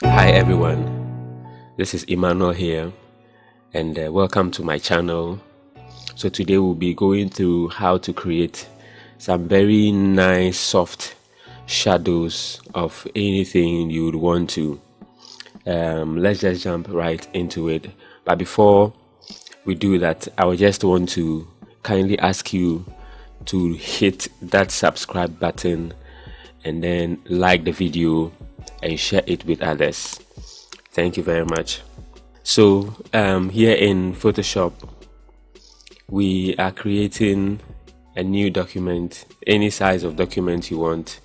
Hi everyone, this is Emmanuel here, and welcome to my channel. So today we'll be going through how to create some very nice soft shadows of anything you would want to. Let's just jump right into it. But before we do that, I would just want to kindly ask you to hit that subscribe button and then like the video and share it with others. Thank you very much. So here in Photoshop, we are creating a new document, any size of document you want.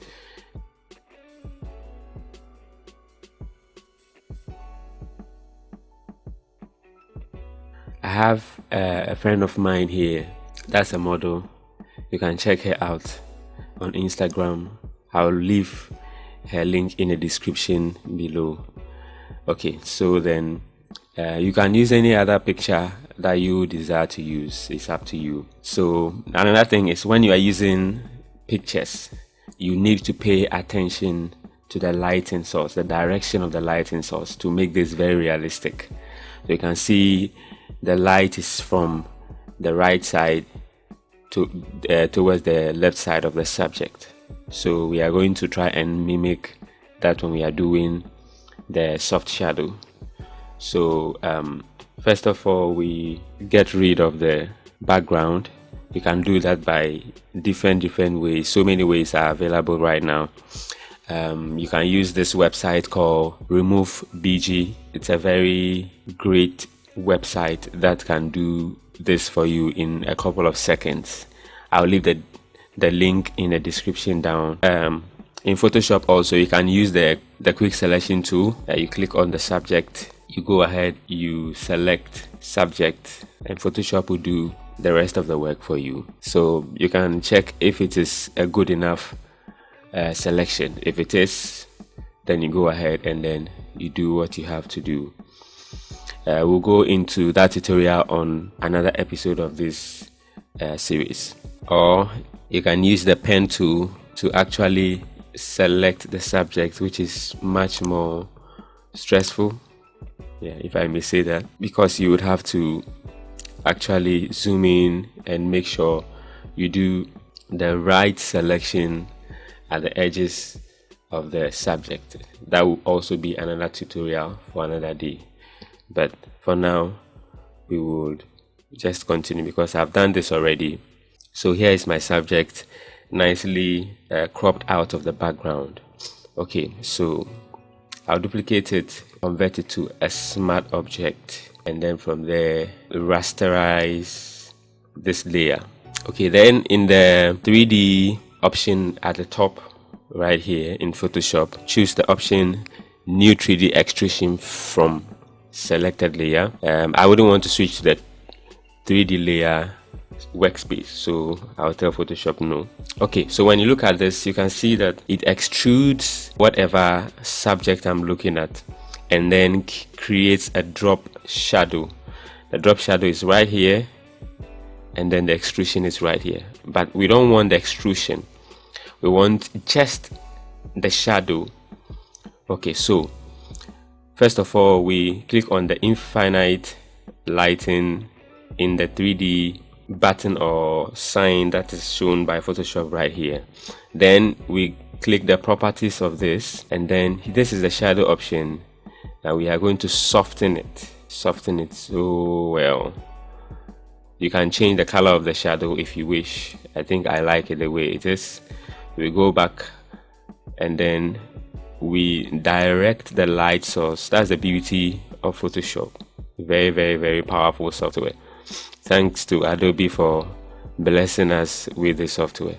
I have a friend of mine here that's a model. You can check her out on Instagram. I'll leave her link in the description below. Okay, so then you can use any other picture that you desire to use. It's up to you. So another thing is, when you are using pictures, you need to pay attention to the lighting source, the direction of the lighting source, to make this very realistic. So you can see the light is from the right side towards the left side of the subject. So we are going to try and mimic that when we are doing the soft shadow. So first of all, we get rid of the background. You can do that by different ways. So many ways are available right now. You can use this website called Remove BG. It's a very great website that can do this for you in a couple of seconds. I'll leave the link in the description down. In Photoshop also, you can use the quick selection tool. You click on the subject, you go ahead, you select subject, and Photoshop will do the rest of the work for you. So you can check if it is a good enough selection. If it is, then you go ahead and then you do what you have to do. We'll go into that tutorial on another episode of this series. Or you can use the pen tool to actually select the subject, which is much more stressful, if I may say that, because you would have to actually zoom in and make sure you do the right selection at the edges of the subject. That will also be another tutorial for another day, but for now we would just continue because I've done this already. So here is my subject, nicely cropped out of the background. Okay, so I'll duplicate it, convert it to a smart object, and then from there rasterize this layer. Okay, then in the 3D option at the top right here in Photoshop, choose the option New 3D Extrusion from selected layer. I wouldn't want to switch to the 3D layer workspace, so I'll tell Photoshop no. Okay, so when you look at this, you can see that it extrudes whatever subject I'm looking at and then creates a drop shadow. The drop shadow is right here, and then the extrusion is right here, but we don't want the extrusion, we want just the shadow. Okay, so first of all, we click on the infinite lighting in the 3D button or sign that is shown by Photoshop right here. Then we click the properties of this, and then this is the shadow option. Now we are going to soften it so well. You can change the color of the shadow if you wish. I think I like it the way it is. We go back and then we direct the light source. That's the beauty of Photoshop. Very powerful software. Thanks to Adobe for blessing us with the software.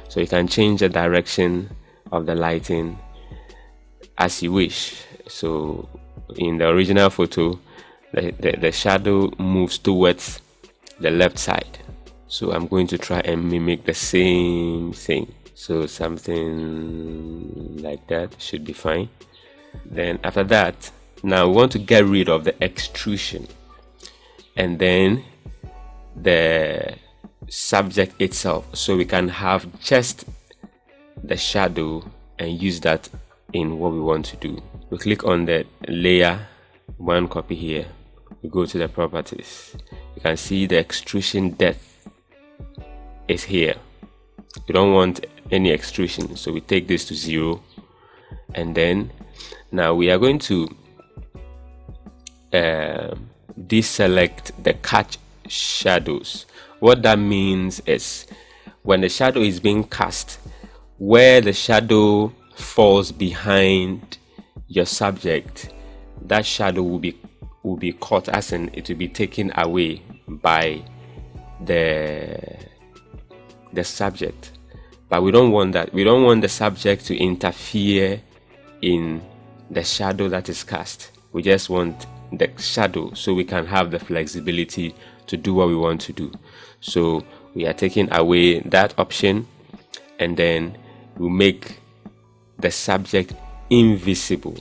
So you can change the direction of the lighting as you wish. So in the original photo, the shadow moves towards the left side. So I'm going to try and mimic the same thing. So something like that should be fine. Then after that, now we want to get rid of the extrusion, and then the subject itself, so we can have just the shadow and use that in what we want to do. we click on the layer 1 copy here, we go to the properties. You can see the extrusion depth is here. We don't want any extrusion, so we take this to 0, and then now we are going to deselect the cut shadows. What that means is when the shadow is being cast, where the shadow falls behind your subject, that shadow will be caught, as in it will be taken away by the subject. But we don't want that. We don't want the subject to interfere in the shadow that is cast. We just want the shadow so we can have the flexibility to do what we want to do. So we are taking away that option, and then we make the subject invisible.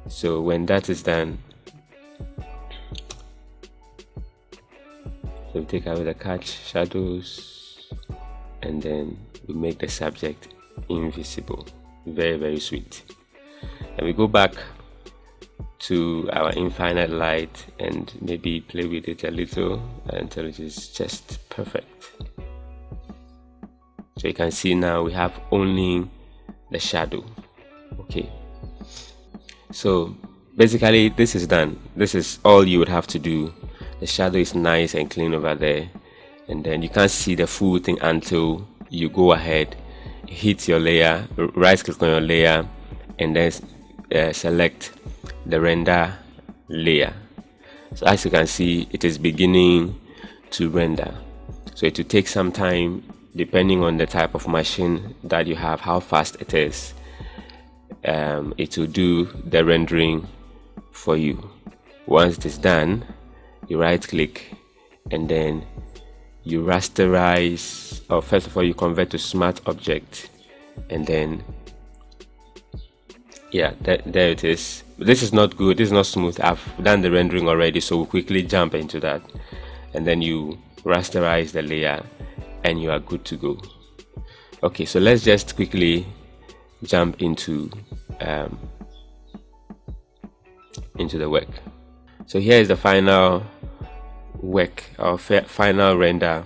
So when that is done, so we take away the cut shadows, and then we make the subject invisible. Very, very sweet. And we go back to our infinite light and maybe play with it a little until it is just perfect. So you can see now we have only the shadow. Okay, so basically this is done. This is all you would have to do. The shadow is nice and clean over there, and then you can't see the full thing until you go ahead, hit your layer, right click on your layer, and then select the render layer. So as you can see, it is beginning to render. So it will take some time depending on the type of machine that you have, how fast it is. It will do the rendering for you. Once it is done, you right click and then you rasterize, or first of all you convert to smart object, and then yeah, there it is. This is not good, this is not smooth. I've done the rendering already, so we'll quickly jump into that, and then you rasterize the layer and you are good to go. Okay, so let's just quickly jump into the work. So here is the final work, or final render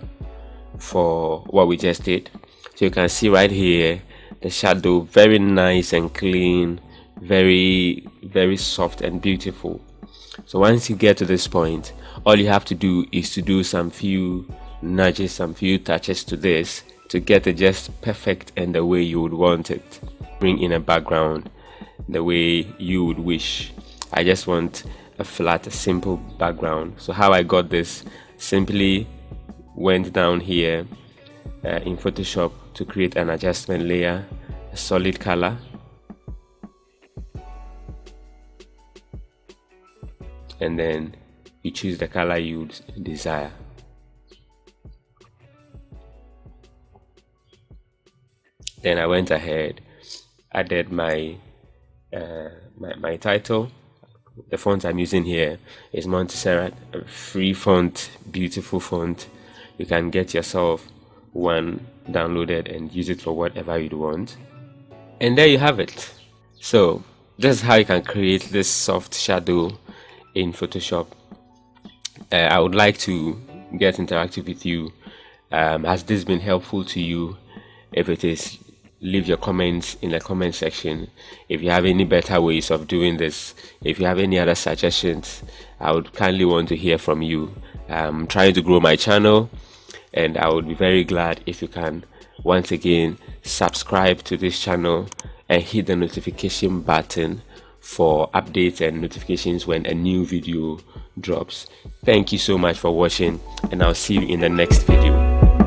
for what we just did. So you can see right here the shadow, very nice and clean, very, very soft and beautiful. So once you get to this point, all you have to do is to do some few nudges, some few touches to this to get it just perfect and the way you would want it. Bring in a background the way you would wish. I just want a flat, simple background. So how I got this, simply went down here in Photoshop to create an adjustment layer, a solid color, and then you choose the color you desire. Then I went ahead, added my my title. The font I'm using here is Montserrat, a free font, beautiful font. You can get yourself one downloaded and use it for whatever you want. And there you have it. So this is how you can create this soft shadow in Photoshop. I would like to get interactive with you. Has this been helpful to you? If it is, leave your comments in the comment section. If you have any better ways of doing this, if you have any other suggestions, I would kindly want to hear from you. I'm trying to grow my channel, and I would be very glad if you can once again subscribe to this channel and hit the notification button for updates and notifications when a new video drops. Thank you so much for watching, and I'll see you in the next video.